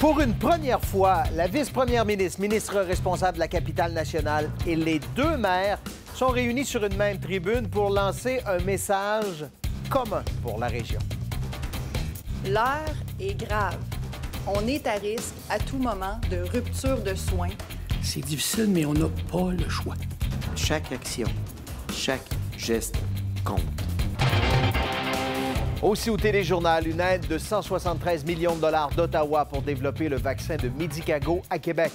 Pour une première fois, la vice-première ministre, ministre responsable de la capitale nationale et les deux maires sont réunis sur une même tribune pour lancer un message commun pour la région. L'heure est grave. On est à risque à tout moment de rupture de soins. C'est difficile, mais on n'a pas le choix. Chaque action, chaque geste compte. Aussi au téléjournal, une aide de 173 millions de dollars d'Ottawa pour développer le vaccin de Medicago à Québec.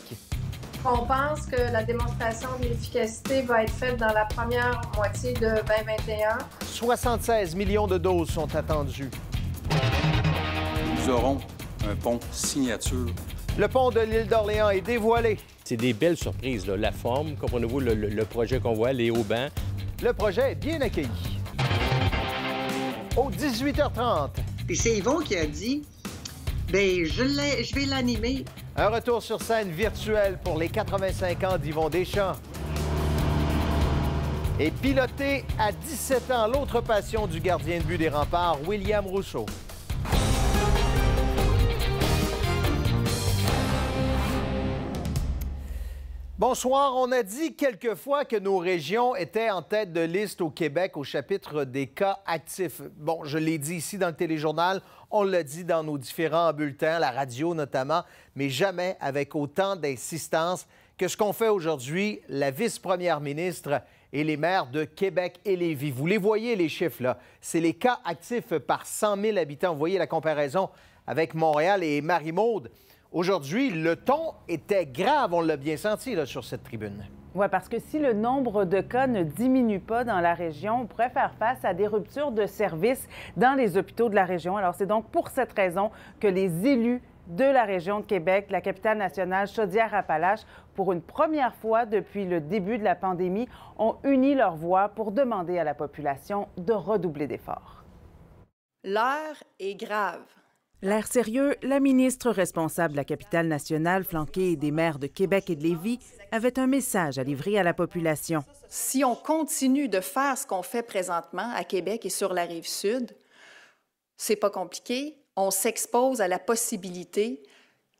On pense que la démonstration de l'efficacité va être faite dans la première moitié de 2021. 76 millions de doses sont attendues. Nous aurons un pont signature. Le pont de l'île d'Orléans est dévoilé. C'est des belles surprises, là. La forme, comprenez-vous, le projet qu'on voit, les haubans. Le projet est bien accueilli. Au 18h30. Puis c'est Yvon qui a dit, bien, je vais l'animer. Un retour sur scène virtuel pour les 85 ans d'Yvon Deschamps. Et piloté à 17 ans, l'autre passion du gardien de but des Remparts, William Rousseau. Bonsoir. On a dit quelquefois que nos régions étaient en tête de liste au Québec au chapitre des cas actifs. Bon, je l'ai dit ici dans le téléjournal, on l'a dit dans nos différents bulletins, la radio notamment, mais jamais avec autant d'insistance que ce qu'on fait aujourd'hui, la vice-première ministre et les maires de Québec et Lévis. Vous les voyez, les chiffres, là. C'est les cas actifs par 100 000 habitants. Vous voyez la comparaison avec Montréal et Marie-Maude. Aujourd'hui, le ton était grave, on l'a bien senti là, sur cette tribune. Oui, parce que si le nombre de cas ne diminue pas dans la région, on pourrait faire face à des ruptures de services dans les hôpitaux de la région. Alors, c'est donc pour cette raison que les élus de la région de Québec, la capitale nationale Chaudière-Appalaches, pour une première fois depuis le début de la pandémie, ont uni leurs voix pour demander à la population de redoubler d'efforts. L'heure est grave. L'air sérieux, la ministre responsable de la capitale nationale, flanquée des maires de Québec et de Lévis, avait un message à livrer à la population. Si on continue de faire ce qu'on fait présentement à Québec et sur la Rive-Sud, c'est pas compliqué. On s'expose à la possibilité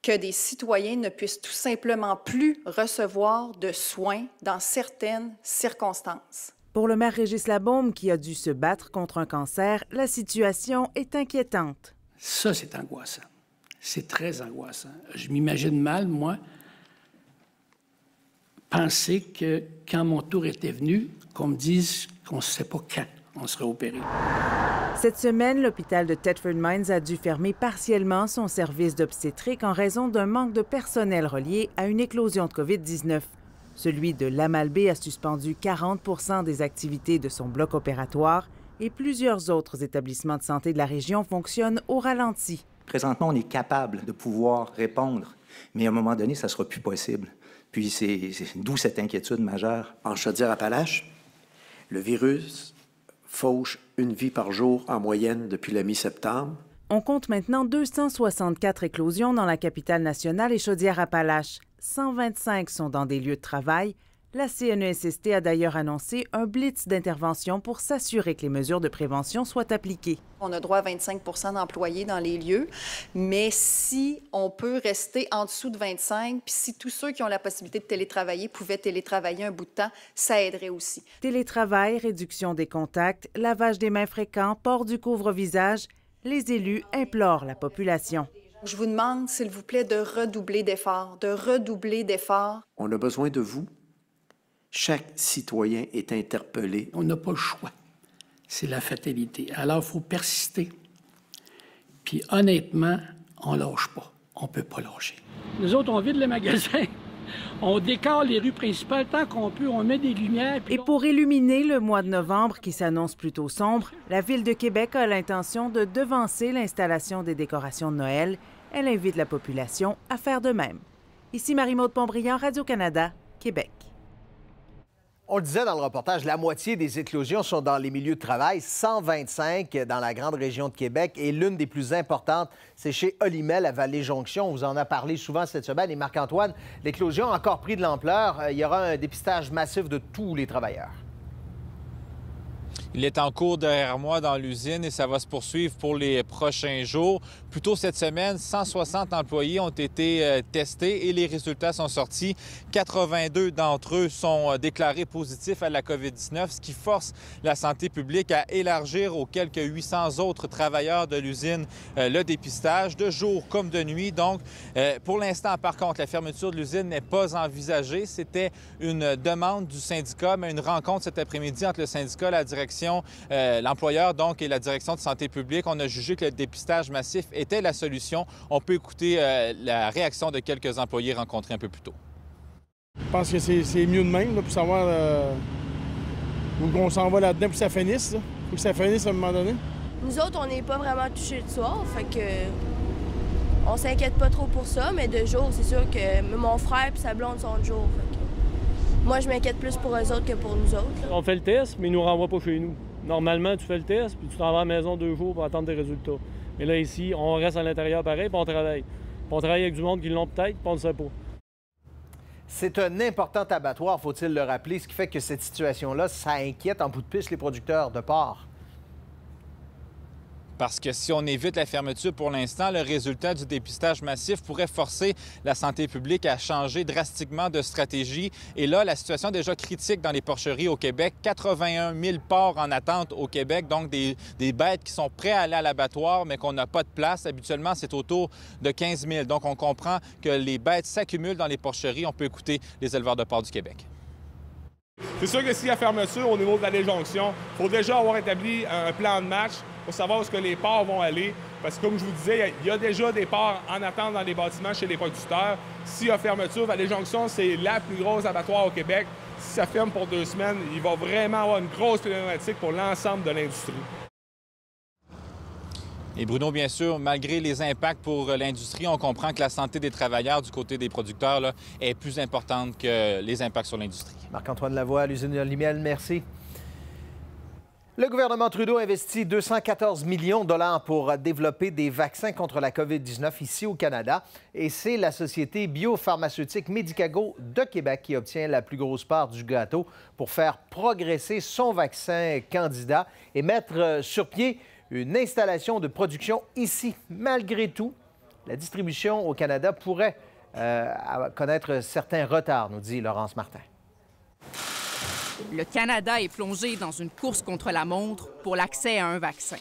que des citoyens ne puissent tout simplement plus recevoir de soins dans certaines circonstances. Pour le maire Régis Labaume, qui a dû se battre contre un cancer, la situation est inquiétante. Ça, c'est angoissant. C'est très angoissant. Je m'imagine mal, moi, penser que quand mon tour était venu, qu'on me dise qu'on ne sait pas quand on serait opéré. Cette semaine, l'hôpital de Thetford Mines a dû fermer partiellement son service d'obstétrique en raison d'un manque de personnel relié à une éclosion de COVID-19. Celui de Lamalbaie a suspendu 40 des activités de son bloc opératoire et plusieurs autres établissements de santé de la région fonctionnent au ralenti. Présentement, on est capable de pouvoir répondre, mais à un moment donné, ça ne sera plus possible. Puis c'est d'où cette inquiétude majeure. En Chaudière-Appalaches, le virus fauche une vie par jour en moyenne depuis la mi-septembre. On compte maintenant 264 éclosions dans la capitale nationale et Chaudière-Appalaches. 125 sont dans des lieux de travail. La CNESST a d'ailleurs annoncé un blitz d'intervention pour s'assurer que les mesures de prévention soient appliquées. On a droit à 25 d'employés dans les lieux, mais si on peut rester en dessous de 25, puis si tous ceux qui ont la possibilité de télétravailler pouvaient télétravailler un bout de temps, ça aiderait aussi. Télétravail, réduction des contacts, lavage des mains fréquents, port du couvre-visage, les élus implorent la population. Je vous demande, s'il vous plaît, de redoubler d'efforts, On a besoin de vous. Chaque citoyen est interpellé. On n'a pas le choix. C'est la fatalité. Alors, il faut persister. Puis, honnêtement, on ne lâche pas. On ne peut pas lâcher. Nous autres, on vide les magasins. On décore les rues principales tant qu'on peut. On met des lumières. Et pour illuminer le mois de novembre qui s'annonce plutôt sombre, la Ville de Québec a l'intention de devancer l'installation des décorations de Noël. Elle invite la population à faire de même. Ici Marie-Maude Pontbriand, Radio-Canada, Québec. On le disait dans le reportage, la moitié des éclosions sont dans les milieux de travail, 125 dans la grande région de Québec. Et l'une des plus importantes, c'est chez Olimel, à Vallée-Jonction. On vous en a parlé souvent cette semaine. Et Marc-Antoine, l'éclosion a encore pris de l'ampleur. Il y aura un dépistage massif de tous les travailleurs. Il est en cours derrière moi dans l'usine et ça va se poursuivre pour les prochains jours. Plus tôt cette semaine, 160 employés ont été testés et les résultats sont sortis. 82 d'entre eux sont déclarés positifs à la COVID-19, ce qui force la santé publique à élargir aux quelques 800 autres travailleurs de l'usine le dépistage de jour comme de nuit. Donc, pour l'instant, par contre, la fermeture de l'usine n'est pas envisagée. C'était une demande du syndicat, mais une rencontre cet après-midi entre le syndicat, la direction, l'employeur donc et la direction de santé publique. On a jugé que le dépistage massif était la solution. On peut écouter la réaction de quelques employés rencontrés un peu plus tôt. Je pense que c'est mieux de même là, pour savoir où on s'en va là-dedans pour que ça finisse. Il faut que ça finisse à un moment donné. Nous autres, on n'est pas vraiment touchés de soir, fait que on s'inquiète pas trop pour ça, mais de jour, c'est sûr que mon frère et sa blonde sont de jour. Fait que moi, je m'inquiète plus pour eux autres que pour nous autres. Là. On fait le test, mais ils nous renvoient pas chez nous. Normalement, tu fais le test, puis tu t'en vas à la maison 2 jours pour attendre des résultats. Mais là, ici, on reste à l'intérieur pareil, puis on travaille. Puis on travaille avec du monde qui l'ont peut-être, puis on ne sait pas. C'est un important abattoir, faut-il le rappeler, ce qui fait que cette situation-là, ça inquiète en bout de piste les producteurs de porc. Parce que si on évite la fermeture pour l'instant, le résultat du dépistage massif pourrait forcer la santé publique à changer drastiquement de stratégie. Et là, la situation est déjà critique dans les porcheries au Québec. 81 000 porcs en attente au Québec, donc des bêtes qui sont prêtes à aller à l'abattoir, mais qu'on n'a pas de place. Habituellement, c'est autour de 15 000. Donc, on comprend que les bêtes s'accumulent dans les porcheries. On peut écouter les éleveurs de porcs du Québec. C'est sûr que s'il y a fermeture au niveau de la déjonction, il faut déjà avoir établi un plan de match pour savoir où est-ce que les porcs vont aller. Parce que, comme je vous disais, il y a déjà des porcs en attente dans les bâtiments chez les producteurs. S'il y a fermeture, la déjonction, c'est la plus grosse abattoir au Québec. Si ça ferme pour 2 semaines, il va vraiment avoir une grosse problématique pour l'ensemble de l'industrie. Et Bruno, bien sûr, malgré les impacts pour l'industrie, on comprend que la santé des travailleurs du côté des producteurs là, est plus importante que les impacts sur l'industrie. Marc-Antoine Lavoie, à l'usine de Limiel, merci. Le gouvernement Trudeau investit 214 millions de dollars pour développer des vaccins contre la COVID-19 ici au Canada. Et c'est la société biopharmaceutique Medicago de Québec qui obtient la plus grosse part du gâteau pour faire progresser son vaccin candidat et mettre sur pied une installation de production ici. Malgré tout, la distribution au Canada pourrait connaître certains retards, nous dit Laurence Martin. Le Canada est plongé dans une course contre la montre pour l'accès à un vaccin.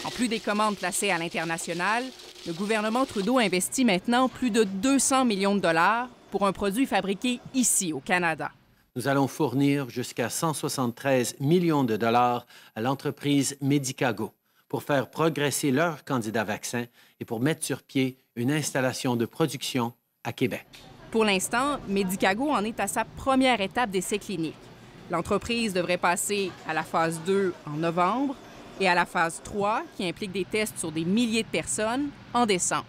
En plus des commandes placées à l'international, le gouvernement Trudeau investit maintenant plus de 200 millions de dollars pour un produit fabriqué ici, au Canada. Nous allons fournir jusqu'à 173 millions de dollars à l'entreprise Medicago pour faire progresser leur candidat vaccin et pour mettre sur pied une installation de production à Québec. Pour l'instant, Medicago en est à sa première étape d'essai clinique. L'entreprise devrait passer à la phase 2 en novembre et à la phase 3, qui implique des tests sur des milliers de personnes, en décembre.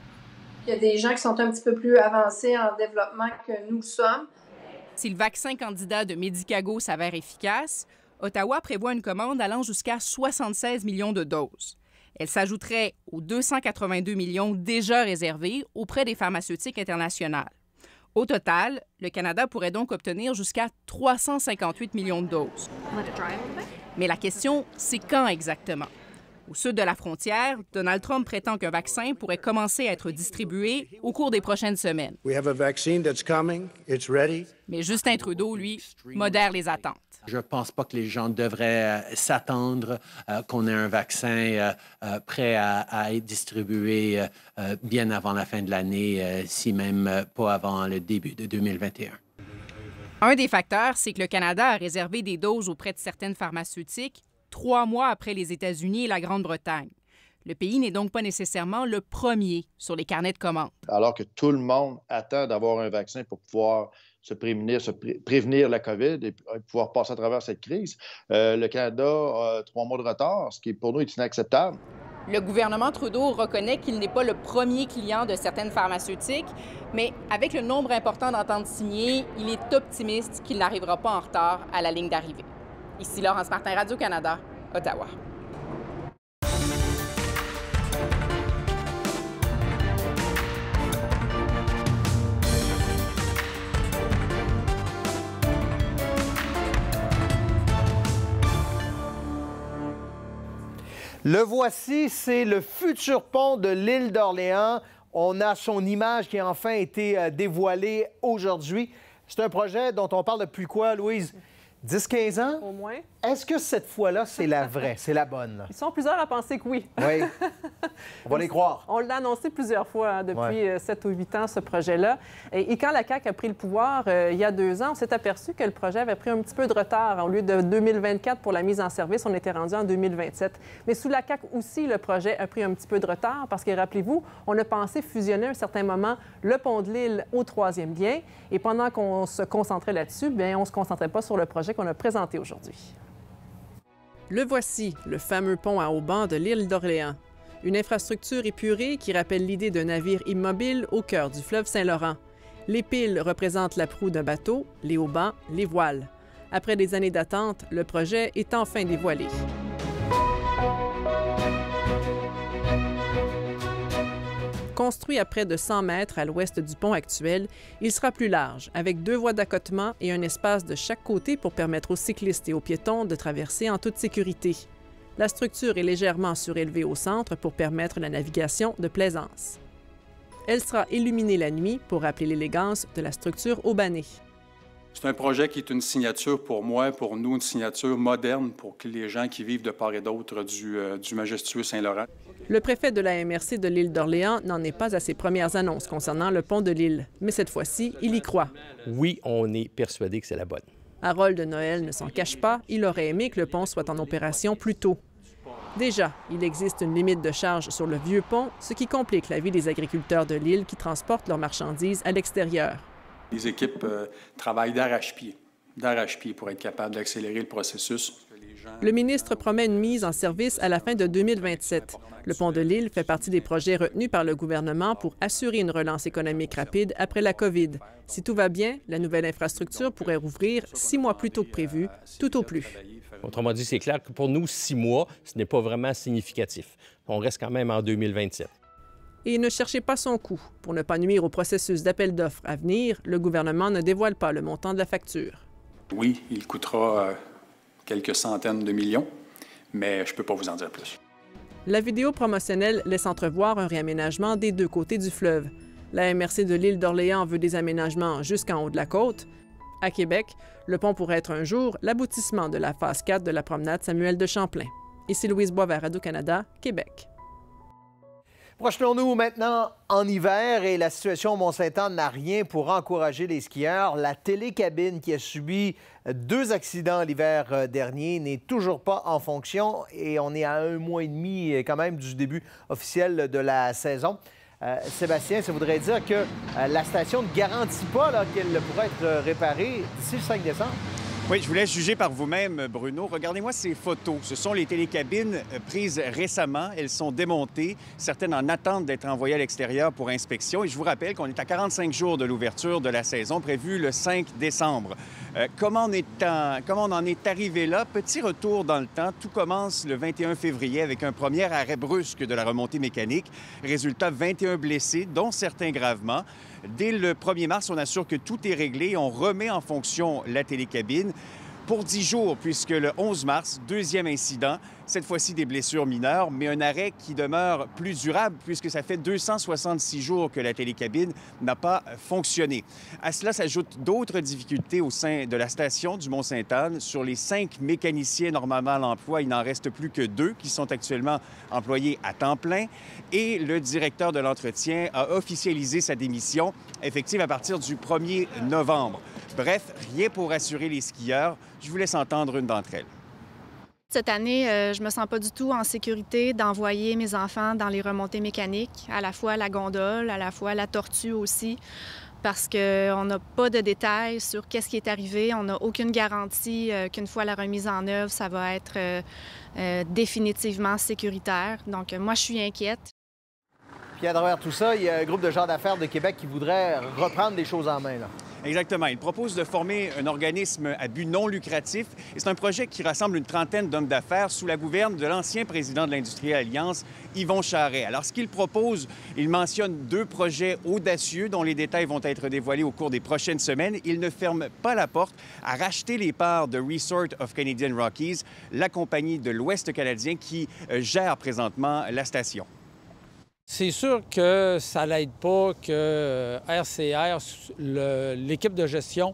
Il y a des gens qui sont un petit peu plus avancés en développement que nous sommes. Si le vaccin candidat de Medicago s'avère efficace, Ottawa prévoit une commande allant jusqu'à 76 millions de doses. Elle s'ajouterait aux 282 millions déjà réservés auprès des pharmaceutiques internationales. Au total, le Canada pourrait donc obtenir jusqu'à 358 millions de doses. Mais la question, c'est quand exactement? Au sud de la frontière, Donald Trump prétend qu'un vaccin pourrait commencer à être distribué au cours des prochaines semaines. Mais Justin Trudeau, lui, modère les attentes. Je ne pense pas que les gens devraient s'attendre qu'on ait un vaccin prêt à être distribué bien avant la fin de l'année, si même pas avant le début de 2021. Un des facteurs, c'est que le Canada a réservé des doses auprès de certaines pharmaceutiques 3 mois après les États-Unis et la Grande-Bretagne. Le pays n'est donc pas nécessairement le premier sur les carnets de commandes. Alors que tout le monde attend d'avoir un vaccin pour pouvoir se prévenir la COVID et pouvoir passer à travers cette crise. Le Canada a 3 mois de retard, ce qui pour nous est inacceptable. Le gouvernement Trudeau reconnaît qu'il n'est pas le premier client de certaines pharmaceutiques, mais avec le nombre important d'ententes signées, il est optimiste qu'il n'arrivera pas en retard à la ligne d'arrivée. Ici Laurence Martin, Radio-Canada, Ottawa. Le voici, c'est le futur pont de l'île d'Orléans. On a son image qui a enfin été dévoilée aujourd'hui. C'est un projet dont on parle depuis quoi, Louise? 10-15 ans? Au moins. Est-ce que cette fois-là, c'est la vraie, c'est la bonne? Là? Ils sont plusieurs à penser que oui. Oui. On va les croire. On l'a annoncé plusieurs fois depuis 7 ou 8 ans, ce projet-là. Et quand la CAQ a pris le pouvoir il y a 2 ans, on s'est aperçu que le projet avait pris un petit peu de retard. Au lieu de 2024 pour la mise en service, on était rendu en 2027. Mais sous la CAQ aussi, le projet a pris un petit peu de retard parce que, rappelez-vous, on a pensé fusionner à un certain moment le pont de l'île au 3e lien. Et pendant qu'on se concentrait là-dessus, bien, on ne se concentrait pas sur le projet qu'on a présenté aujourd'hui. Le voici, le fameux pont à haubans de l'île d'Orléans. Une infrastructure épurée qui rappelle l'idée d'un navire immobile au cœur du fleuve Saint-Laurent. Les piles représentent la proue d'un bateau, les haubans, les voiles. Après des années d'attente, le projet est enfin dévoilé. Construit à près de 100 mètres à l'ouest du pont actuel, il sera plus large, avec 2 voies d'accotement et un espace de chaque côté pour permettre aux cyclistes et aux piétons de traverser en toute sécurité. La structure est légèrement surélevée au centre pour permettre la navigation de plaisance. Elle sera illuminée la nuit pour rappeler l'élégance de la structure haubanée. C'est un projet qui est une signature pour moi, pour nous, une signature moderne pour les gens qui vivent de part et d'autre du majestueux Saint-Laurent. Le préfet de la MRC de l'île d'Orléans n'en est pas à ses premières annonces concernant le pont de l'île, mais cette fois-ci, il y croit. Oui, on est persuadé que c'est la bonne. Harold Noël ne s'en cache pas, il aurait aimé que le pont soit en opération plus tôt. Déjà, il existe une limite de charge sur le vieux pont, ce qui complique la vie des agriculteurs de l'île qui transportent leurs marchandises à l'extérieur. Les équipes travaillent d'arrache-pied pour être capables d'accélérer le processus. Le ministre promet une mise en service à la fin de 2027. Le pont de l'île fait partie des projets retenus par le gouvernement pour assurer une relance économique rapide après la COVID. Si tout va bien, la nouvelle infrastructure pourrait rouvrir 6 mois plus tôt que prévu, tout au plus. Autrement dit, c'est clair que pour nous, 6 mois, ce n'est pas vraiment significatif. On reste quand même en 2027. Et ne cherchez pas son coût. Pour ne pas nuire au processus d'appel d'offres à venir, le gouvernement ne dévoile pas le montant de la facture. Oui, il coûtera quelques centaines de millions, mais je ne peux pas vous en dire plus. La vidéo promotionnelle laisse entrevoir un réaménagement des 2 côtés du fleuve. La MRC de l'île d'Orléans veut des aménagements jusqu'en haut de la côte. À Québec, le pont pourrait être un jour l'aboutissement de la phase 4 de la promenade Samuel de Champlain. Ici Louise Boisvert, Radio-Canada, Québec. Projetons-nous maintenant en hiver et la situation au Mont-Saint-Anne n'a rien pour encourager les skieurs. La télécabine qui a subi 2 accidents l'hiver dernier n'est toujours pas en fonction et on est à 1 mois et demi quand même du début officiel de la saison. Sébastien, ça voudrait dire que la station ne garantit pas qu'elle pourrait être réparée d'ici le 5 décembre? Oui, je vous laisse juger par vous-même, Bruno. Regardez-moi ces photos. Ce sont les télécabines prises récemment. Elles sont démontées, certaines en attente d'être envoyées à l'extérieur pour inspection. Et je vous rappelle qu'on est à 45 jours de l'ouverture de la saison prévue le 5 décembre. Comment on en est arrivé là? Petit retour dans le temps. Tout commence le 21 février avec un premier arrêt brusque de la remontée mécanique. Résultat, 21 blessés, dont certains gravement. Dès le 1er mars, on assure que tout est réglé. On remet en fonction la télécabine pour 10 jours, puisque le 11 mars, 2e incident, cette fois-ci des blessures mineures, mais un arrêt qui demeure plus durable, puisque ça fait 266 jours que la télécabine n'a pas fonctionné. À cela s'ajoutent d'autres difficultés au sein de la station du Mont-Sainte-Anne. Sur les 5 mécaniciens normalement à l'emploi, il n'en reste plus que 2 qui sont actuellement employés à temps plein. Et le directeur de l'entretien a officialisé sa démission, effective à partir du 1er novembre. Bref, rien pour rassurer les skieurs. Je vous laisse entendre une d'entre elles. Cette année, je me sens pas du tout en sécurité d'envoyer mes enfants dans les remontées mécaniques, à la fois la gondole, à la fois la tortue aussi, parce qu'on n'a pas de détails sur qu'est-ce qui est arrivé. On n'a aucune garantie qu'une fois la remise en œuvre, ça va être définitivement sécuritaire. Donc, moi, je suis inquiète. Puis à travers tout ça, il y a un groupe de gens d'affaires de Québec qui voudrait reprendre les choses en main, là. Exactement. Il propose de former un organisme à but non lucratif. Et c'est un projet qui rassemble une trentaine d'hommes d'affaires sous la gouverne de l'ancien président de l'Industrielle Alliance, Yvon Charest. Alors, ce qu'il propose, il mentionne 2 projets audacieux dont les détails vont être dévoilés au cours des prochaines semaines. Il ne ferme pas la porte à racheter les parts de Resort of Canadian Rockies, la compagnie de l'Ouest canadien qui gère présentement la station. C'est sûr que ça l'aide pas que RCR, l'équipe de gestion,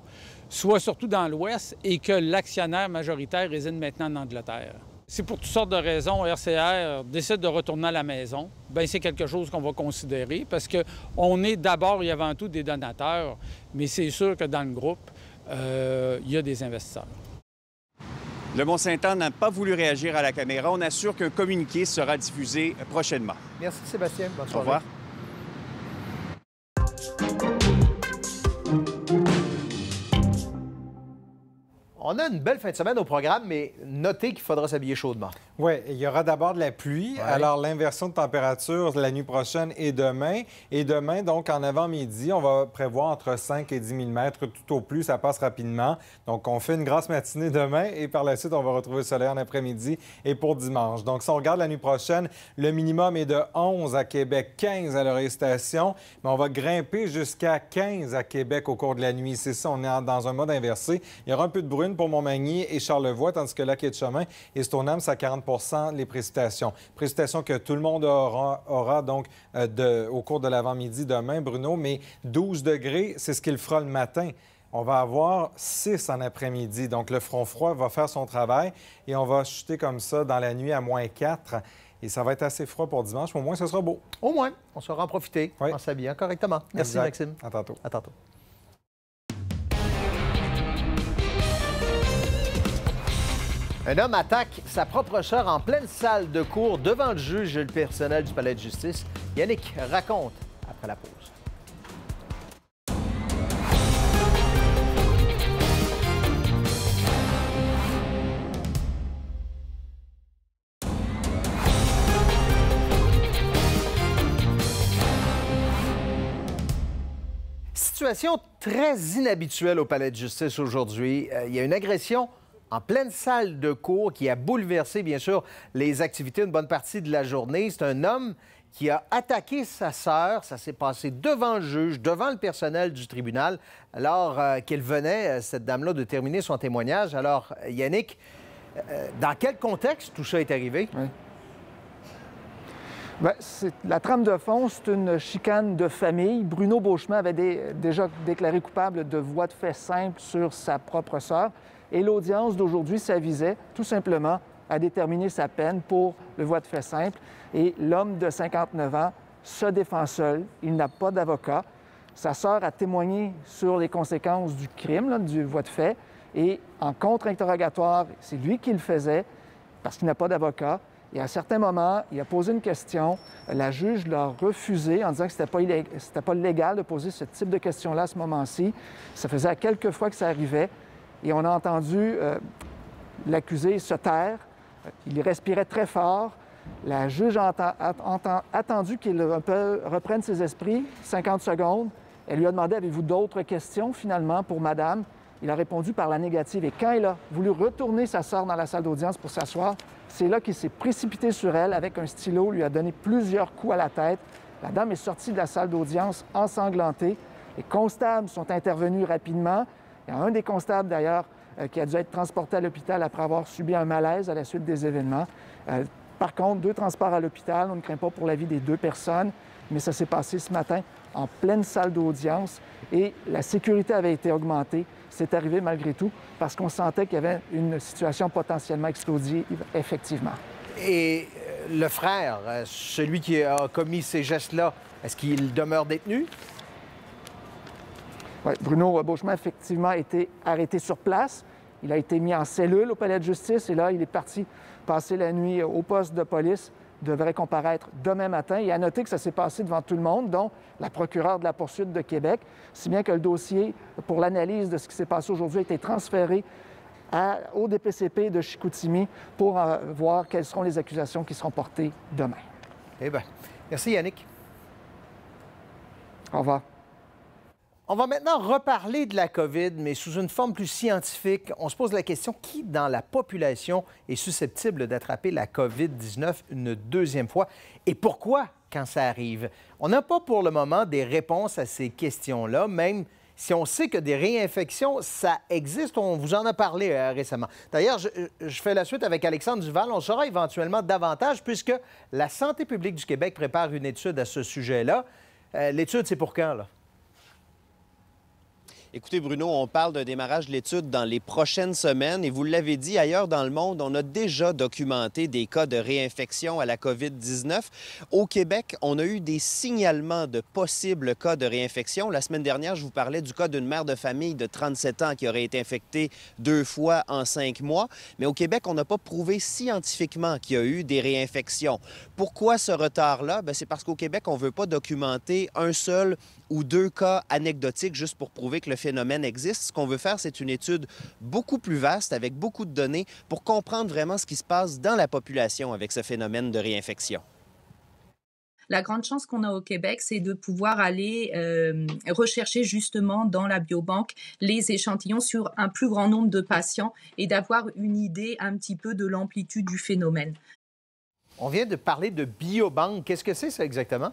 soit surtout dans l'Ouest et que l'actionnaire majoritaire réside maintenant en Angleterre. Si pour toutes sortes de raisons, RCR décide de retourner à la maison, bien c'est quelque chose qu'on va considérer parce qu'on est d'abord et avant tout des donateurs, mais c'est sûr que dans le groupe, il y a des investisseurs. Le Mont-Saint-Anne n'a pas voulu réagir à la caméra. On assure qu'un communiqué sera diffusé prochainement. Merci Sébastien. Bonne soirée. Au revoir. On a une belle fin de semaine au programme, mais notez qu'il faudra s'habiller chaudement. Oui, il y aura d'abord de la pluie. Ouais. Alors, l'inversion de température la nuit prochaine et demain. Et demain, donc, en avant-midi, on va prévoir entre 5 et 10 mm. Tout au plus, ça passe rapidement. Donc, on fait une grasse matinée demain et par la suite, on va retrouver le soleil en après-midi et pour dimanche. Donc, si on regarde la nuit prochaine, le minimum est de 11 à Québec, 15 à Laurier-Station, mais on va grimper jusqu'à 15 à Québec au cours de la nuit. C'est ça, on est dans un mode inversé. Il y aura un peu de bruine pour Montmagny et Charlevoix, tandis que Lac-Etchemin et Stoneham, c'est à 40 les précipitations. Précipitations que tout le monde aura donc au cours de l'avant-midi demain, Bruno, mais 12 degrés, c'est ce qu'il fera le matin. On va avoir 6 en après-midi. Donc, le front froid va faire son travail et on va chuter comme ça dans la nuit à -4. Et ça va être assez froid pour dimanche, mais au moins, ce sera beau. Au moins, on saura en profiter en s'habillant correctement. Merci, exact. Maxime. À tantôt. À tantôt. Un homme attaque sa propre sœur en pleine salle de cours devant le juge et le personnel du palais de justice. Yannick raconte après la pause. Situation très inhabituelle au palais de justice aujourd'hui. Il y a une agression en pleine salle de cours qui a bouleversé, bien sûr, les activités une bonne partie de la journée. C'est un homme qui a attaqué sa sœur. Ça s'est passé devant le juge, devant le personnel du tribunal, alors qu'elle venait, cette dame-là, de terminer son témoignage. Alors, Yannick, dans quel contexte tout ça est arrivé? Oui. Bien, la trame de fond, c'est une chicane de famille. Bruno Beauchemin avait déjà déclaré coupable de voies de fait simple sur sa propre sœur. Et l'audience d'aujourd'hui s'avisait tout simplement à déterminer sa peine pour le voie de fait simple. Et l'homme de 59 ans se défend seul. Il n'a pas d'avocat. Sa sœur a témoigné sur les conséquences du crime, du voie de fait. Et en contre-interrogatoire, c'est lui qui le faisait parce qu'il n'a pas d'avocat. Et à certains moments, il a posé une question. La juge l'a refusé en disant que ce n'était pas légal de poser ce type de question-là à ce moment-ci. Ça faisait à quelques fois que ça arrivait. Et on a entendu l'accusé se taire. Il respirait très fort. La juge a attendu qu'il reprenne ses esprits, 50 secondes. Elle lui a demandé « Avez-vous d'autres questions, finalement, pour madame? » Il a répondu par la négative. Et quand il a voulu retourner sa sœur dans la salle d'audience pour s'asseoir, c'est là qu'il s'est précipité sur elle avec un stylo, lui a donné plusieurs coups à la tête. La dame est sortie de la salle d'audience ensanglantée. Les constables sont intervenus rapidement. Il y a un des constables, d'ailleurs, qui a dû être transporté à l'hôpital après avoir subi un malaise à la suite des événements. Par contre, 2 transports à l'hôpital. On ne craint pas pour la vie des 2 personnes, mais ça s'est passé ce matin en pleine salle d'audience et la sécurité avait été augmentée. C'est arrivé malgré tout parce qu'on sentait qu'il y avait une situation potentiellement explosive, effectivement. Et le frère, celui qui a commis ces gestes-là, est-ce qu'il demeure détenu? Oui, Bruno Beauchemin, effectivement, a été arrêté sur place. Il a été mis en cellule au palais de justice et là, il est parti passer la nuit au poste de police. Il devrait comparaître demain matin. Et à noter que ça s'est passé devant tout le monde, dont la procureure de la poursuite de Québec, si bien que le dossier pour l'analyse de ce qui s'est passé aujourd'hui a été transféré au DPCP de Chicoutimi pour voir quelles seront les accusations qui seront portées demain. Eh bien, merci Yannick. Au revoir. On va maintenant reparler de la COVID, mais sous une forme plus scientifique. On se pose la question, qui dans la population est susceptible d'attraper la COVID-19 une deuxième fois et pourquoi quand ça arrive? On n'a pas pour le moment des réponses à ces questions-là, même si on sait que des réinfections, ça existe. On vous en a parlé récemment. D'ailleurs, je fais la suite avec Alexandre Duval. On saura éventuellement davantage puisque la Santé publique du Québec prépare une étude à ce sujet-là. L'étude, c'est pour quand, là? Écoutez, Bruno, on parle d'un démarrage de l'étude dans les prochaines semaines et vous l'avez dit, ailleurs dans le monde, on a déjà documenté des cas de réinfection à la COVID-19. Au Québec, on a eu des signalements de possibles cas de réinfection. La semaine dernière, je vous parlais du cas d'une mère de famille de 37 ans qui aurait été infectée 2 fois en 5 mois. Mais au Québec, on n'a pas prouvé scientifiquement qu'il y a eu des réinfections. Pourquoi ce retard-là? C'est parce qu'au Québec, on ne veut pas documenter un seul ou 2 cas anecdotiques juste pour prouver que le phénomène existe. Ce qu'on veut faire, c'est une étude beaucoup plus vaste, avec beaucoup de données, pour comprendre vraiment ce qui se passe dans la population avec ce phénomène de réinfection. La grande chance qu'on a au Québec, c'est de pouvoir aller rechercher justement dans la biobanque les échantillons sur un plus grand nombre de patients et d'avoir une idée un petit peu de l'amplitude du phénomène. On vient de parler de biobanque. Qu'est-ce que c'est, ça, exactement?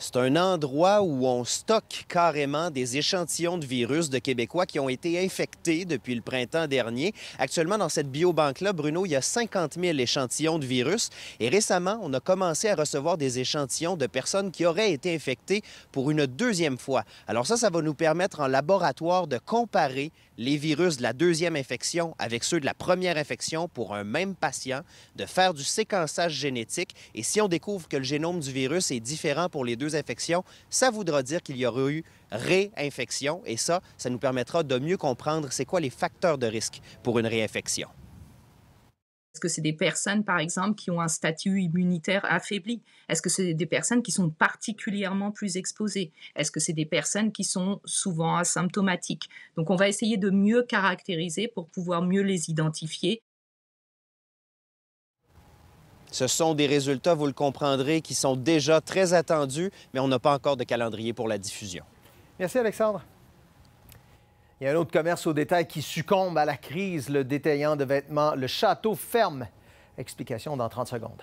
C'est un endroit où on stocke carrément des échantillons de virus de Québécois qui ont été infectés depuis le printemps dernier. Actuellement, dans cette biobanque-là, Bruno, il y a 50 000 échantillons de virus. Et récemment, on a commencé à recevoir des échantillons de personnes qui auraient été infectées pour une deuxième fois. Alors ça va nous permettre en laboratoire de comparer les virus de la deuxième infection avec ceux de la première infection pour un même patient, de faire du séquençage génétique. Et si on découvre que le génome du virus est différent pour les deux infections, ça voudra dire qu'il y aura eu réinfection. Et ça nous permettra de mieux comprendre c'est quoi les facteurs de risque pour une réinfection. Est-ce que c'est des personnes, par exemple, qui ont un statut immunitaire affaibli? Est-ce que c'est des personnes qui sont particulièrement plus exposées? Est-ce que c'est des personnes qui sont souvent asymptomatiques? Donc, on va essayer de mieux caractériser pour pouvoir mieux les identifier. Ce sont des résultats, vous le comprendrez, qui sont déjà très attendus, mais on n'a pas encore de calendrier pour la diffusion. Merci, Alexandre. Il y a un autre commerce au détail qui succombe à la crise, le détaillant de vêtements, le Château ferme. Explication dans 30 secondes.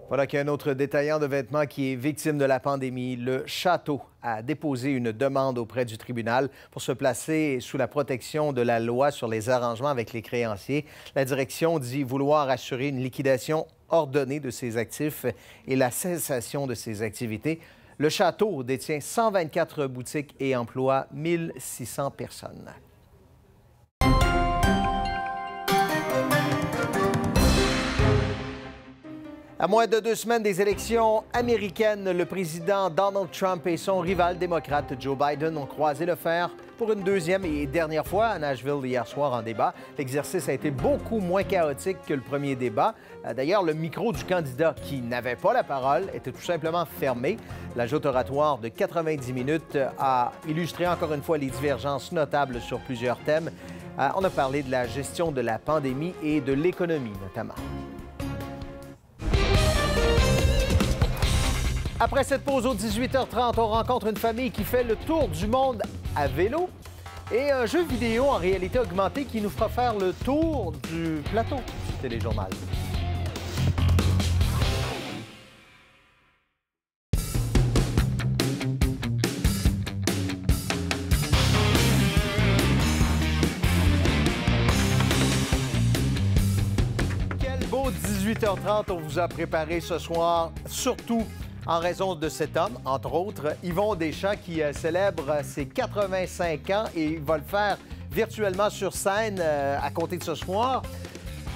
Voilà qu'il y a un autre détaillant de vêtements qui est victime de la pandémie. Le Château a déposé une demande auprès du tribunal pour se placer sous la protection de la loi sur les arrangements avec les créanciers. La direction dit vouloir assurer une liquidation ordonnée de ses actifs et la cessation de ses activités. Le Château détient 124 boutiques et emploie 1600 personnes. À moins de 2 semaines des élections américaines, le président Donald Trump et son rival démocrate Joe Biden ont croisé le fer pour une deuxième et dernière fois à Nashville hier soir en débat. L'exercice a été beaucoup moins chaotique que le premier débat. D'ailleurs, le micro du candidat qui n'avait pas la parole était tout simplement fermé. La joute oratoire de 90 minutes a illustré encore une fois les divergences notables sur plusieurs thèmes. On a parlé de la gestion de la pandémie et de l'économie notamment. Après cette pause aux 18h30, on rencontre une famille qui fait le tour du monde à vélo et un jeu vidéo en réalité augmentée qui nous fera faire le tour du plateau du téléjournal. Quel beau 18h30 on vous a préparé ce soir, surtout en raison de cet homme, entre autres, Yvon Deschamps, qui célèbre ses 85 ans et il va le faire virtuellement sur scène à compter de ce soir.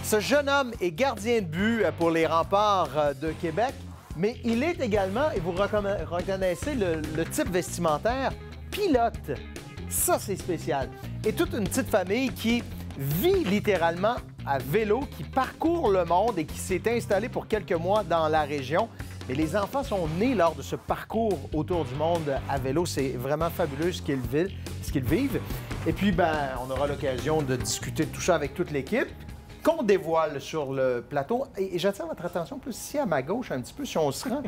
Ce jeune homme est gardien de but pour les Remparts de Québec. mais il est également, et vous reconnaissez le type vestimentaire, pilote. Ça, c'est spécial. Et toute une petite famille qui vit littéralement à vélo, qui parcourt le monde et qui s'est installée pour quelques mois dans la région. Mais les enfants sont nés lors de ce parcours autour du monde à vélo. C'est vraiment fabuleux ce qu'ils vivent. Et puis, on aura l'occasion de discuter de tout ça avec toute l'équipe qu'on dévoile sur le plateau. Et j'attire votre attention plus ici à ma gauche un petit peu, si on se rend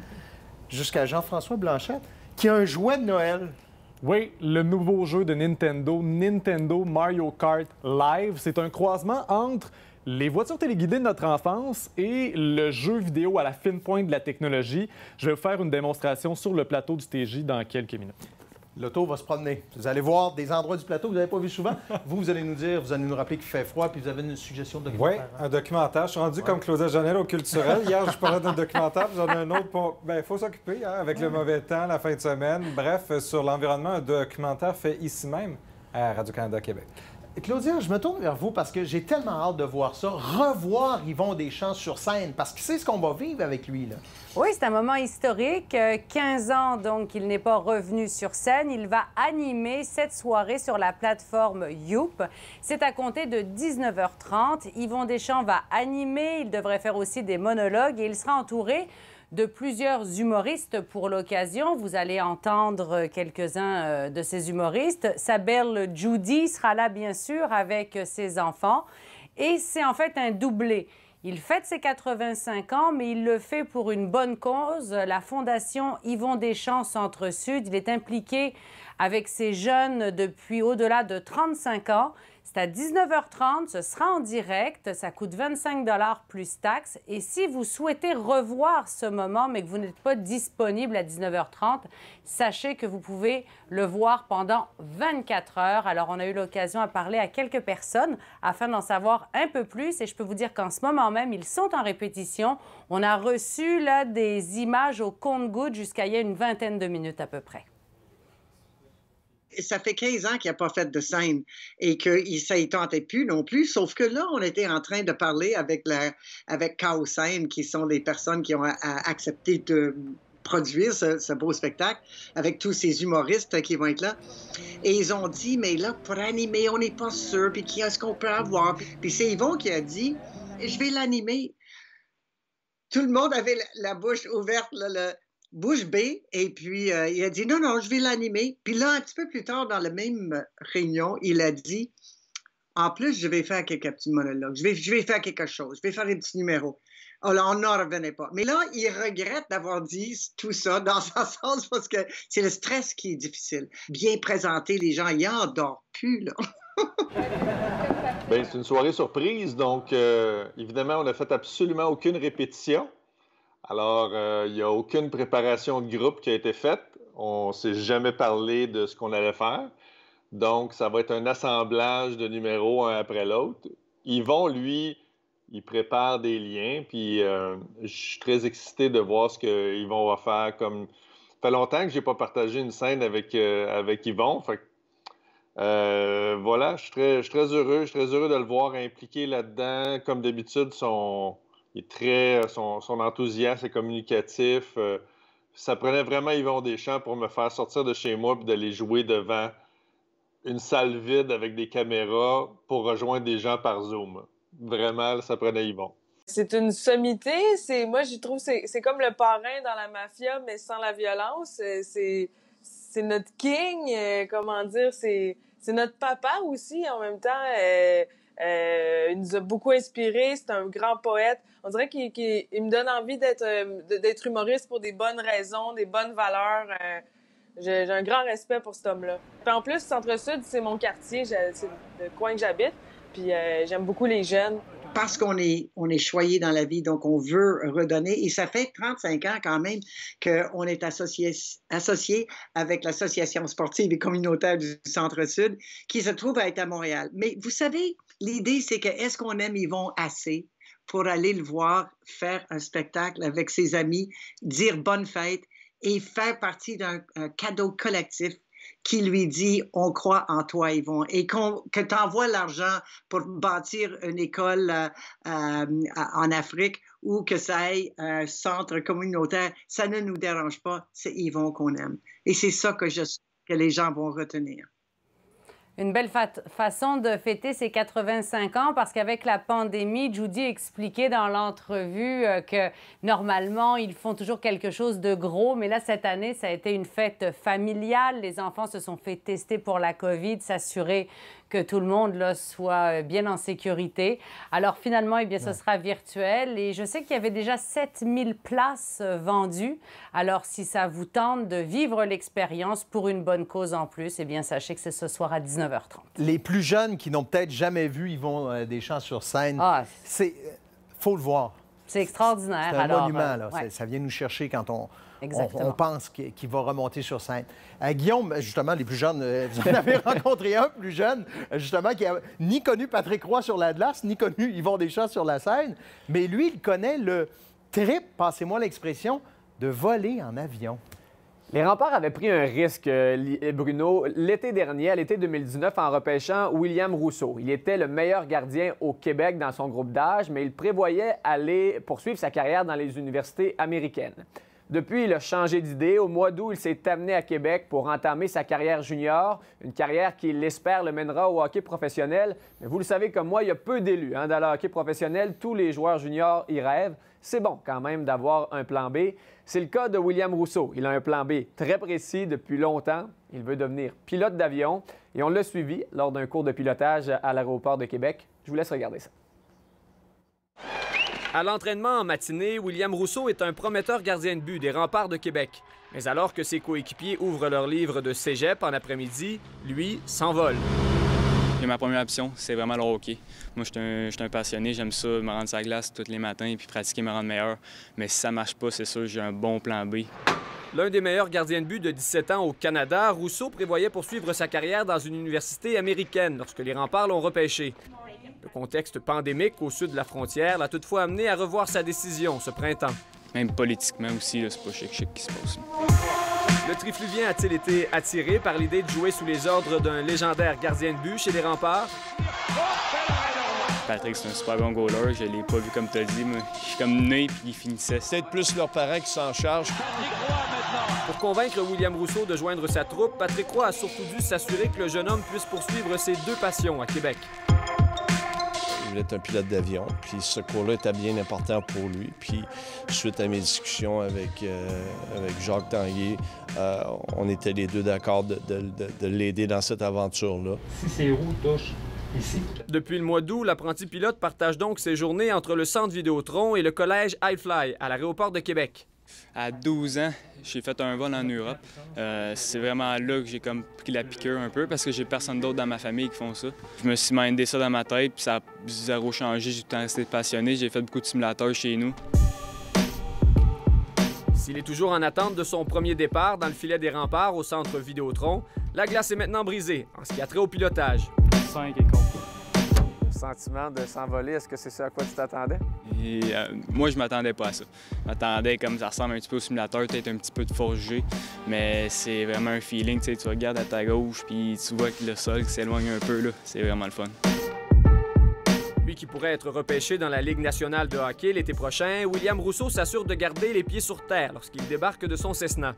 jusqu'à Jean-François Blanchette, qui a un jouet de Noël. Oui, le nouveau jeu de Nintendo, Nintendo Mario Kart Live. C'est un croisement entre les voitures téléguidées de notre enfance et le jeu vidéo à la fine pointe de la technologie. Je vais vous faire une démonstration sur le plateau du TJ dans quelques minutes. L'auto va se promener. Vous allez voir des endroits du plateau que vous n'avez pas vu souvent. Vous allez nous dire, vous allez nous rappeler qu'il fait froid, puis vous avez une suggestion de documentaire. Oui, un documentaire. Je suis rendu comme Claudia Janel au culturel. Hier, je parlais d'un documentaire, puis j'en ai un autre pour... il faut s'occuper, avec le mauvais temps, la fin de semaine. Bref, sur l'environnement, un documentaire fait ici même, à Radio-Canada Québec. Claudia, je me tourne vers vous parce que j'ai tellement hâte de voir ça, revoir Yvon Deschamps sur scène, parce que c'est ce qu'on va vivre avec lui, là. Oui, c'est un moment historique. 15 ans, donc, il n'est pas revenu sur scène. Il va animer cette soirée sur la plateforme Youp. C'est à compter de 19h30. Yvon Deschamps va animer. Il devrait faire aussi des monologues et il sera entouré de plusieurs humoristes pour l'occasion. Vous allez entendre quelques-uns de ces humoristes. Sa belle Judy sera là, bien sûr, avec ses enfants. Et c'est en fait un doublé. Il fête ses 85 ans, mais il le fait pour une bonne cause, la Fondation Yvon Deschamps Centre-Sud. Il est impliqué avec ces jeunes depuis au-delà de 35 ans. C'est à 19h30, ce sera en direct, ça coûte 25 $ plus taxes. Et si vous souhaitez revoir ce moment, mais que vous n'êtes pas disponible à 19h30, sachez que vous pouvez le voir pendant 24 heures. Alors, on a eu l'occasion à parler à quelques personnes afin d'en savoir un peu plus. Et je peux vous dire qu'en ce moment même, ils sont en répétition. On a reçu là des images au compte-gouttes jusqu'à il y a une vingtaine de minutes à peu près. Ça fait 15 ans qu'il n'a pas fait de scène et que ça ne tentait plus non plus. Sauf que là, on était en train de parler avec Chaos Scène, qui sont des personnes qui ont accepté de produire ce beau spectacle avec tous ces humoristes qui vont être là. Et ils ont dit, mais là, pour animer, on n'est pas sûr, puis qui est-ce qu'on peut avoir? Puis c'est Yvon qui a dit, je vais l'animer. Tout le monde avait la bouche ouverte, là, bouche bée, et puis il a dit non, je vais l'animer. Puis là, un petit peu plus tard, dans la même réunion, il a dit, en plus, je vais faire quelques petits monologues, je vais faire quelque chose, je vais faire des petits numéros. Alors, on n'en revenait pas. Mais là, il regrette d'avoir dit tout ça dans un sens parce que c'est le stress qui est difficile. Bien présenter les gens, il n'en dort plus, là. Bien, c'est une soirée surprise, donc évidemment, on n'a fait absolument aucune répétition. Alors, il n'y a aucune préparation de groupe qui a été faite. On ne s'est jamais parlé de ce qu'on allait faire. Donc, ça va être un assemblage de numéros un après l'autre. Yvon, lui, il prépare des liens, puis je suis très excité de voir ce que Yvon va faire. Ça fait longtemps que je n'ai pas partagé une scène avec Yvon. Fait voilà, je suis très heureux. Je suis très heureux de le voir impliqué là-dedans. Comme d'habitude, son enthousiasme est communicatif. Ça prenait vraiment Yvon Deschamps pour me faire sortir de chez moi et d'aller jouer devant une salle vide avec des caméras pour rejoindre des gens par Zoom. Vraiment, ça prenait Yvon. C'est une sommité. Moi, je trouve que c'est comme le parrain dans la mafia, mais sans la violence. C'est notre king, comment dire, c'est notre papa aussi en même temps. Il nous a beaucoup inspirés. C'est un grand poète. On dirait qu'il me donne envie d'être humoriste pour des bonnes raisons, des bonnes valeurs. J'ai un grand respect pour cet homme-là. Puis en plus, Centre-Sud, c'est mon quartier. C'est le coin que j'habite. Puis j'aime beaucoup les jeunes. Parce qu'on est choyé dans la vie, donc on veut redonner. Et ça fait 35 ans quand même qu'on est associé avec l'Association sportive et communautaire du Centre-Sud, qui se trouve à être à Montréal. Mais vous savez, l'idée, c'est que est-ce qu'on aime Yvon assez pour aller le voir faire un spectacle avec ses amis, dire bonne fête et faire partie d'un cadeau collectif qui lui dit « On croit en toi, Yvon », et que tu envoies l'argent pour bâtir une école en Afrique ou que ça ait un centre communautaire, ça ne nous dérange pas, c'est Yvon qu'on aime. Et c'est ça que les gens vont retenir. Une belle façon de fêter ses 85 ans parce qu'avec la pandémie, Judy expliquait dans l'entrevue que normalement, ils font toujours quelque chose de gros, mais là, cette année, ça a été une fête familiale. Les enfants se sont fait tester pour la COVID, s'assurer que tout le monde là, soit bien en sécurité. Alors finalement, eh bien, ce sera virtuel et je sais qu'il y avait déjà 7000 places vendues. Alors si ça vous tente de vivre l'expérience pour une bonne cause en plus, eh bien sachez que c'est ce soir à 19h30. Les plus jeunes qui n'ont peut-être jamais vu Yvon Deschamps sur scène, faut le voir. C'est extraordinaire. C'est un monument, là. Ouais. Ça vient nous chercher quand on pense qu'il va remonter sur scène. Guillaume, justement, les plus jeunes, vous en avez rencontré un plus jeune, justement, qui a ni connu Patrick Roy sur la glace, ni connu Yvon Deschamps sur la scène, mais lui, il connaît le trip, passez-moi l'expression, de voler en avion. Les Remparts avaient pris un risque, Bruno, l'été dernier, à l'été 2019, en repêchant William Rousseau. Il était le meilleur gardien au Québec dans son groupe d'âge, mais il prévoyait aller poursuivre sa carrière dans les universités américaines. Depuis, il a changé d'idée. Au mois d'août, il s'est amené à Québec pour entamer sa carrière junior, une carrière qui, il l'espère, le mènera au hockey professionnel. Mais vous le savez comme moi, il y a peu d'élus dans le hockey professionnel. Tous les joueurs juniors y rêvent. C'est bon quand même d'avoir un plan B. C'est le cas de William Rousseau. Il a un plan B très précis depuis longtemps. Il veut devenir pilote d'avion et on l'a suivi lors d'un cours de pilotage à l'aéroport de Québec. Je vous laisse regarder ça. À l'entraînement en matinée, William Rousseau est un prometteur gardien de but des Remparts de Québec. Mais alors que ses coéquipiers ouvrent leur livre de cégep en après-midi, lui s'envole. Et ma première option, c'est vraiment le hockey. Moi, je suis un passionné, j'aime ça, me rendre sur la glace tous les matins et puis pratiquer me rendre meilleur. Mais si ça marche pas, c'est sûr, j'ai un bon plan B. L'un des meilleurs gardiens de but de 17 ans au Canada, Rousseau prévoyait poursuivre sa carrière dans une université américaine lorsque les Remparts l'ont repêché. Le contexte pandémique au sud de la frontière l'a toutefois amené à revoir sa décision ce printemps. Même politiquement aussi, c'est pas chic qui se passe. Le Trifluvien a-t-il été attiré par l'idée de jouer sous les ordres d'un légendaire gardien de but chez les Remparts? Patrick, c'est un super bon goaler. Je l'ai pas vu comme tu as dit. Moi, je suis comme né puis il finissait. C'est peut-être plus leurs parents qui s'en chargent. Pour convaincre William Rousseau de joindre sa troupe, Patrick Roy a surtout dû s'assurer que le jeune homme puisse poursuivre ses deux passions à Québec. Il voulait être un pilote d'avion, puis ce cours-là était bien important pour lui. Puis, suite à mes discussions avec Jacques Tanguay, on était les deux d'accord de l'aider dans cette aventure-là. Si ses roues touchent ici. Depuis le mois d'août, l'apprenti pilote partage donc ses journées entre le centre Vidéotron et le collège Highfly à l'aéroport de Québec. À 12 ans, j'ai fait un vol en Europe. C'est vraiment là que j'ai comme pris la piqûre un peu parce que j'ai personne d'autre dans ma famille qui font ça. Je me suis mindé ça dans ma tête puis ça a zéro changé. J'ai tout le temps resté passionné. J'ai fait beaucoup de simulateurs chez nous. S'il est toujours en attente de son premier départ dans le filet des Remparts au centre Vidéotron, la glace est maintenant brisée en ce qui a trait au pilotage. 5 et complet. Le sentiment de s'envoler, est-ce que c'est ce à quoi tu t'attendais? Moi, je m'attendais pas à ça. Je m'attendais comme ça ressemble un petit peu au simulateur, peut-être un petit peu de force G, mais c'est vraiment un feeling, tu regardes à ta gauche puis tu vois que le sol s'éloigne un peu, là. C'est vraiment le fun. Lui qui pourrait être repêché dans la Ligue nationale de hockey l'été prochain, William Rousseau s'assure de garder les pieds sur terre lorsqu'il débarque de son Cessna.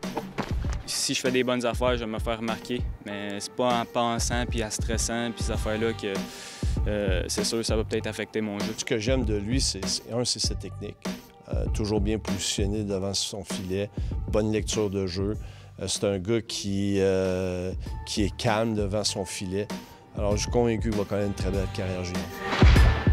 Si je fais des bonnes affaires, je vais me faire remarquer, mais c'est pas en pensant puis en stressant puis ces affaires-là que c'est sûr ça va peut-être affecter mon jeu. Ce que j'aime de lui, c'est sa technique. Toujours bien positionné devant son filet, bonne lecture de jeu. C'est un gars qui est calme devant son filet. Alors, je suis convaincu qu'il va connaître une très belle carrière junior.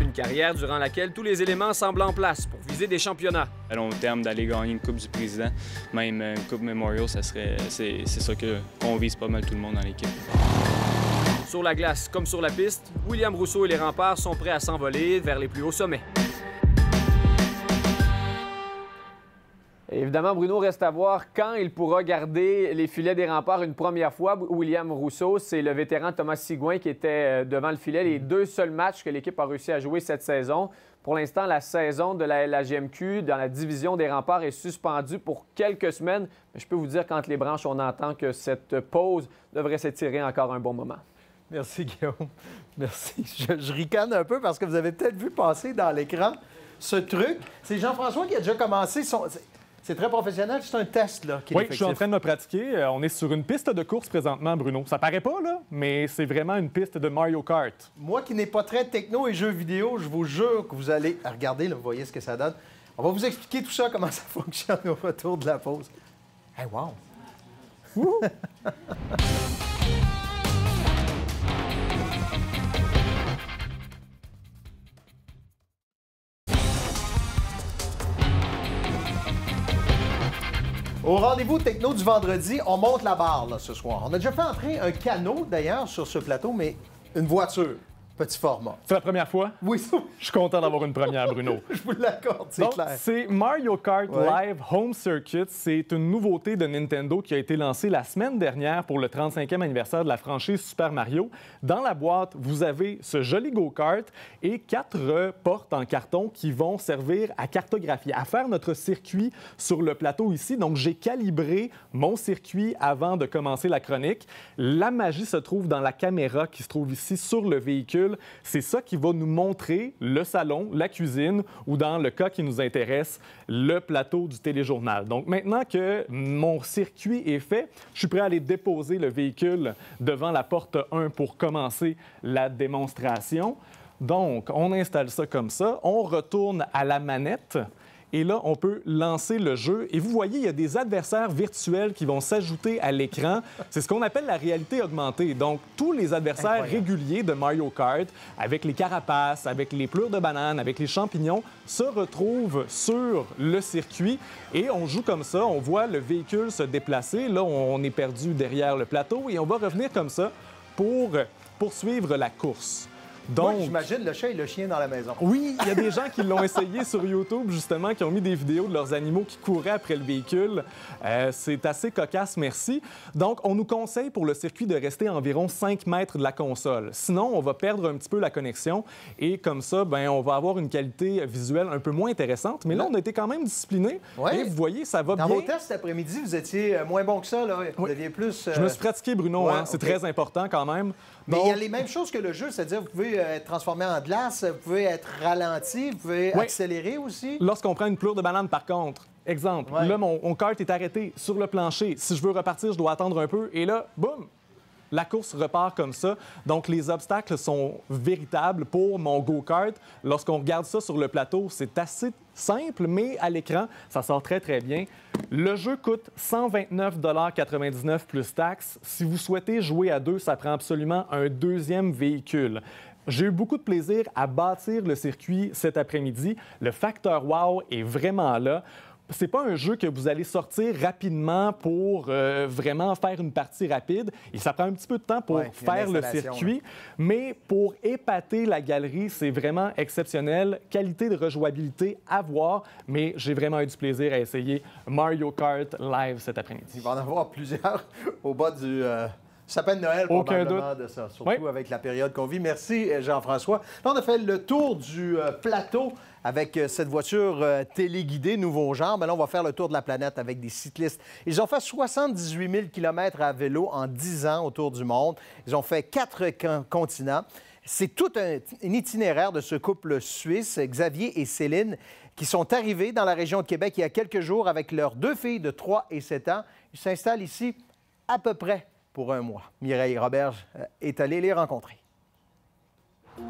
Une carrière durant laquelle tous les éléments semblent en place pour viser des championnats. À long terme, d'aller gagner une Coupe du Président, même une Coupe Memorial, c'est ça qu'on vise pas mal tout le monde dans l'équipe. Sur la glace comme sur la piste, William Rousseau et les Remparts sont prêts à s'envoler vers les plus hauts sommets. Évidemment, Bruno, reste à voir quand il pourra garder les filets des Remparts une première fois. William Rousseau, c'est le vétéran Thomas Sigouin qui était devant le filet. Les 2 seuls matchs que l'équipe a réussi à jouer cette saison. Pour l'instant, la saison de la LHJMQ dans la division des Remparts est suspendue pour quelques semaines. Mais je peux vous dire, qu'entre les branches, on entend que cette pause devrait s'étirer encore un bon moment. Merci, Guillaume. Merci. Je ricane un peu parce que vous avez peut-être vu passer dans l'écran ce truc. C'est Jean-François qui a déjà commencé son... C'est très professionnel, c'est un test, là, qui est Oui, je suis en train de me pratiquer. On est sur une piste de course présentement, Bruno. Ça paraît pas, là, mais c'est vraiment une piste de Mario Kart. Moi qui n'ai pas très techno et jeux vidéo, je vous jure que vous allez... Regardez, là, vous voyez ce que ça donne. On va vous expliquer tout ça, comment ça fonctionne au retour de la pause. Hey, wow! Au rendez-vous techno du vendredi, on monte la barre là, ce soir. On a déjà fait entrer un canot, d'ailleurs, sur ce plateau, mais une voiture, petit format. C'est la première fois? Oui. Je suis content d'avoir une première, Bruno. Je vous l'accorde, c'est clair. C'est Mario Kart Live Home Circuit. C'est une nouveauté de Nintendo qui a été lancée la semaine dernière pour le 35e anniversaire de la franchise Super Mario. Dans la boîte, vous avez ce joli go-kart et 4 portes en carton qui vont servir à cartographier, à faire notre circuit sur le plateau ici. Donc, j'ai calibré mon circuit avant de commencer la chronique. La magie se trouve dans la caméra qui se trouve ici sur le véhicule. C'est ça qui va nous montrer le salon, la cuisine ou, dans le cas qui nous intéresse, le plateau du téléjournal. Donc, maintenant que mon circuit est fait, je suis prêt à aller déposer le véhicule devant la porte 1 pour commencer la démonstration. Donc, on installe ça comme ça. On retourne à la manette. Et là, on peut lancer le jeu. Et vous voyez, il y a des adversaires virtuels qui vont s'ajouter à l'écran. C'est ce qu'on appelle la réalité augmentée. Donc, tous les adversaires réguliers de Mario Kart, avec les carapaces, avec les plures de banane, avec les champignons, se retrouvent sur le circuit. Et on joue comme ça. On voit le véhicule se déplacer. Là, on est perdu derrière le plateau. Et on va revenir comme ça pour poursuivre la course. Donc, moi, j'imagine le chat et le chien dans la maison. Oui, il y a des gens qui l'ont essayé sur YouTube, justement, qui ont mis des vidéos de leurs animaux qui couraient après le véhicule. C'est assez cocasse, merci. Donc, on nous conseille pour le circuit de rester à environ 5 mètres de la console. Sinon, on va perdre un petit peu la connexion et comme ça, ben, on va avoir une qualité visuelle un peu moins intéressante. Mais là, on a été quand même disciplinés. Et vous voyez, ça va bien. Dans vos tests cet après-midi, vous étiez moins bon que ça, là. Vous aviez plus... Je me suis pratiqué, Bruno. C'est très important quand même. Mais il y a les mêmes choses que le jeu, c'est-à-dire vous pouvez être transformé en glace, vous pouvez être ralenti, vous pouvez accélérer aussi. Lorsqu'on prend une plure de banane, par contre, exemple, là, mon kart est arrêté sur le plancher. Si je veux repartir, je dois attendre un peu. Et là, boum! La course repart comme ça. Donc, les obstacles sont véritables pour mon go-kart. Lorsqu'on regarde ça sur le plateau, c'est assez simple, mais à l'écran, ça sort très, très bien. Le jeu coûte 129,99 $ plus taxes. Si vous souhaitez jouer à 2, ça prend absolument un deuxième véhicule. J'ai eu beaucoup de plaisir à bâtir le circuit cet après-midi. Le facteur wow est vraiment là. C'est pas un jeu que vous allez sortir rapidement pour vraiment faire une partie rapide. Et ça prend un petit peu de temps pour faire le circuit. Mais pour épater la galerie, c'est vraiment exceptionnel. Qualité de rejouabilité à voir. Mais j'ai vraiment eu du plaisir à essayer Mario Kart Live cet après-midi. Il va en avoir plusieurs au bas du... sapin de Noël, probablement, de ça, surtout avec la période qu'on vit. Merci, Jean-François. Là, on a fait le tour du plateau avec cette voiture téléguidée, nouveau genre. Mais là, on va faire le tour de la planète avec des cyclistes. Ils ont fait 78 000 km à vélo en 10 ans autour du monde. Ils ont fait 4 continents. C'est tout un itinéraire de ce couple suisse, Xavier et Céline, qui sont arrivés dans la région de Québec il y a quelques jours avec leurs 2 filles de 3 et 7 ans. Ils s'installent ici à peu près pour un mois. Mireille Roberge est allée les rencontrer.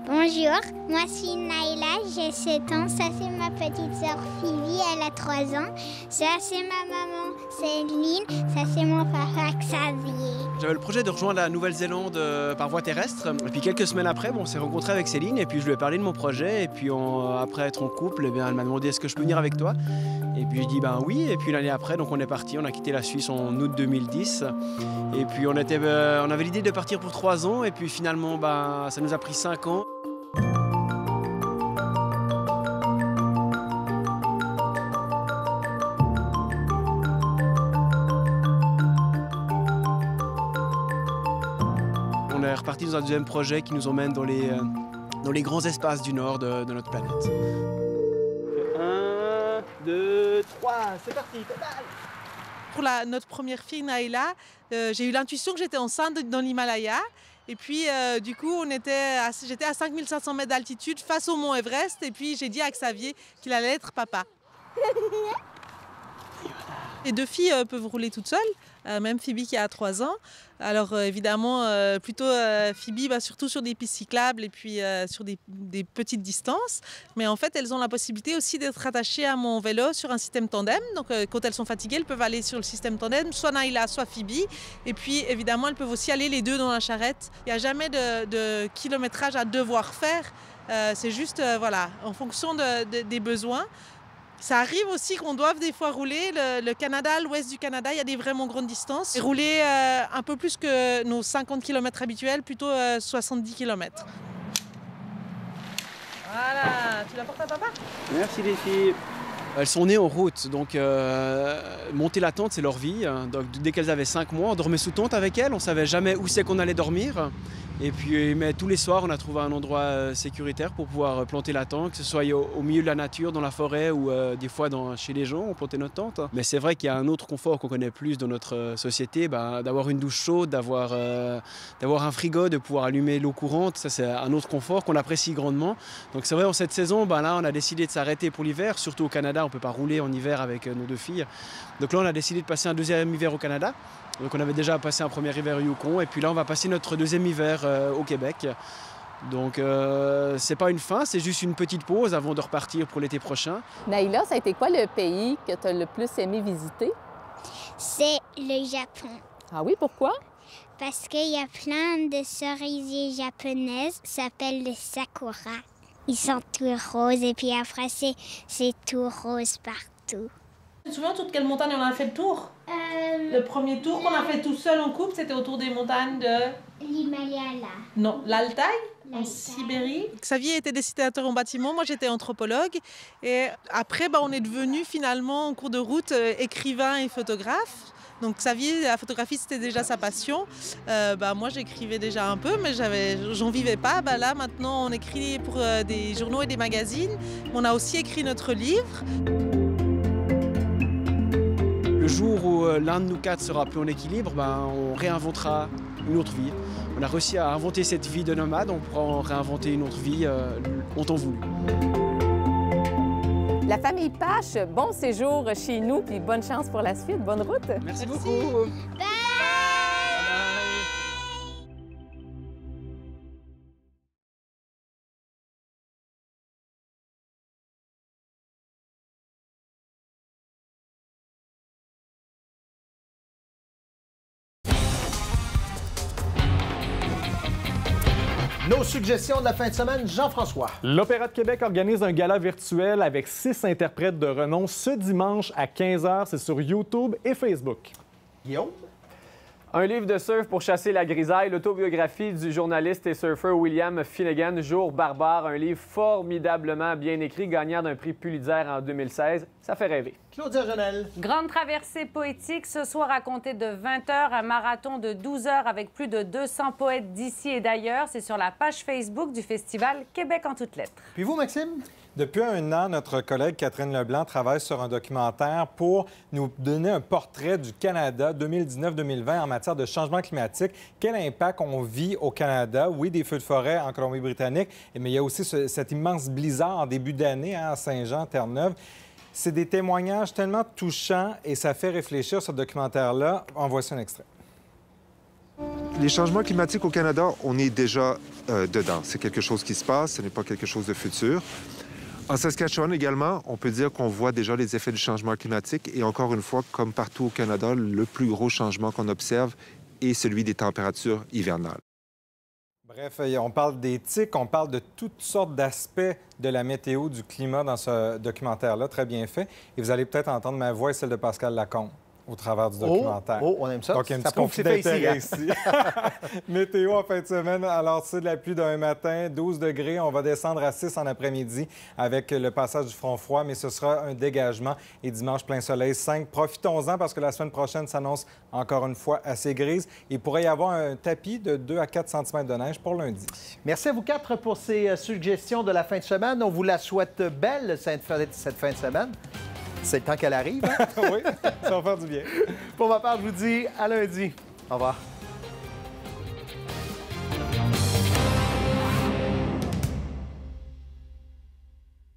Bonjour, moi c'est Naïla, j'ai 7 ans. Ça c'est ma petite sœur Phoebe, elle a 3 ans. Ça c'est ma maman Céline, ça c'est mon papa Xavier. J'avais le projet de rejoindre la Nouvelle-Zélande par voie terrestre. Et puis quelques semaines après, on s'est rencontrés avec Céline et puis je lui ai parlé de mon projet. Et puis après être en couple, eh bien, elle m'a demandé est-ce que je peux venir avec toi. Et puis j'ai dit ben oui. Et puis l'année après, donc on est parti. On a quitté la Suisse en août 2010. Et puis on avait l'idée de partir pour 3 ans. Et puis finalement, ben, ça nous a pris 5 ans. on est reparti dans un deuxième projet qui nous emmène dans les grands espaces du nord de notre planète. 1, 2, 3, c'est parti, pédale! Pour notre première fille, Naïla, j'ai eu l'intuition que j'étais enceinte dans l'Himalaya. Et puis, du coup, j'étais à 5500 mètres d'altitude face au mont Everest. Et puis, j'ai dit à Xavier qu'il allait être papa. Les deux filles peuvent rouler toutes seules, même Phoebe qui a 3 ans. Alors évidemment, plutôt Phoebe, surtout sur des pistes cyclables et puis sur des petites distances. Mais en fait, elles ont la possibilité aussi d'être attachées à mon vélo sur un système tandem. Donc quand elles sont fatiguées, elles peuvent aller sur le système tandem, soit Naïla, soit Phoebe. Et puis évidemment, elles peuvent aussi aller les deux dans la charrette. Il n'y a jamais de kilométrage à devoir faire. C'est juste, voilà, en fonction des besoins. Ça arrive aussi qu'on doive des fois rouler. Le Canada, l'ouest du Canada, il y a des vraiment grandes distances. Et rouler un peu plus que nos 50 km habituels, plutôt 70 km. Voilà, tu la portes à papa? Merci les filles. Elles sont nées en route, donc monter la tente, c'est leur vie. Donc, dès qu'elles avaient 5 mois, on dormait sous tente avec elles, on ne savait jamais où c'est qu'on allait dormir. Et puis, mais tous les soirs, on a trouvé un endroit sécuritaire pour pouvoir planter la tente, que ce soit au milieu de la nature, dans la forêt ou des fois chez les gens, on plantait notre tente. Mais c'est vrai qu'il y a un autre confort qu'on connaît plus dans notre société, d'avoir une douche chaude, d'avoir un frigo, de pouvoir allumer l'eau courante. Ça, c'est un autre confort qu'on apprécie grandement. Donc c'est vrai, en cette saison, là, on a décidé de s'arrêter pour l'hiver. Surtout au Canada, on ne peut pas rouler en hiver avec nos 2 filles. Donc là, on a décidé de passer un deuxième hiver au Canada. Donc on avait déjà passé un premier hiver au Yukon et puis là on va passer notre deuxième hiver au Québec. Donc c'est pas une fin, c'est juste une petite pause avant de repartir pour l'été prochain. Naïla, ça a été quoi le pays que tu as le plus aimé visiter? C'est le Japon. Ah oui, pourquoi? Parce qu'il y a plein de cerisiers japonaises, ça s'appelle le sakura. Ils sont tout roses et puis après c'est tout rose partout. Tu te souviens de quelle montagne on a fait le tour? Le premier tour qu'on a fait tout seul en couple, c'était autour des montagnes de... L'Himalaya. Non, l'Altaï, en Sibérie. Xavier était dessinateur en bâtiment, moi j'étais anthropologue. Et après, on est devenus finalement, en cours de route, écrivain et photographe. Donc Xavier, la photographie, c'était déjà sa passion. Moi, j'écrivais déjà un peu, mais j'en vivais pas. Là, maintenant, on écrit pour des journaux et des magazines. On a aussi écrit notre livre. Le jour où l'un de nous 4 sera plus en équilibre, on réinventera une autre vie. On a réussi à inventer cette vie de nomade, on pourra en réinventer une autre vie en temps voulu. La famille Pache, bon séjour chez nous, puis bonne chance pour la suite. Bonne route. Merci beaucoup. Nos suggestions de la fin de semaine, Jean-François. L'Opéra de Québec organise un gala virtuel avec 6 interprètes de renom ce dimanche à 15h. C'est sur YouTube et Facebook. Guillaume? Un livre de surf pour chasser la grisaille, l'autobiographie du journaliste et surfeur William Finnegan, Jour barbare, un livre formidablement bien écrit, gagnant d'un prix Pulitzer en 2016. Ça fait rêver. Claudia Jeunel. Grande traversée poétique, ce soir à compter de 20h, un marathon de 12 heures avec plus de 200 poètes d'ici et d'ailleurs. C'est sur la page Facebook du festival Québec en toutes lettres. Puis vous, Maxime? Depuis un an, notre collègue Catherine Leblanc travaille sur un documentaire pour nous donner un portrait du Canada 2019-2020 en matière de changement climatique. Quel impact on vit au Canada? Oui, des feux de forêt en Colombie-Britannique, mais il y a aussi cet immense blizzard en début d'année à Saint-Jean, Terre-Neuve. C'est des témoignages tellement touchants et ça fait réfléchir ce documentaire-là. En voici un extrait. Les changements climatiques au Canada, on est déjà dedans. C'est quelque chose qui se passe, ce n'est pas quelque chose de futur. En Saskatchewan également, on peut dire qu'on voit déjà les effets du changement climatique. Et encore une fois, comme partout au Canada, le plus gros changement qu'on observe est celui des températures hivernales. Bref, on parle des tiques, on parle de toutes sortes d'aspects de la météo, du climat dans ce documentaire-là, très bien fait. Et vous allez peut-être entendre ma voix et celle de Pascal Lacombe. au travers du documentaire. Oh, on aime ça. Donc, il y a un ça petit conflit d'intérêt ici. Météo en fin de semaine. Alors, c'est de la pluie d'un matin, 12 degrés. On va descendre à 6 en après-midi avec le passage du front froid, mais ce sera un dégagement. Et dimanche, plein soleil, 5. Profitons-en parce que la semaine prochaine s'annonce encore une fois assez grise. Il pourrait y avoir un tapis de 2 à 4 cm de neige pour lundi. Merci à vous quatre pour ces suggestions de la fin de semaine. On vous la souhaite belle, cette fin de semaine. C'est le temps qu'elle arrive. Hein? Oui, ça va faire du bien. Pour ma part, je vous dis à lundi. Au revoir.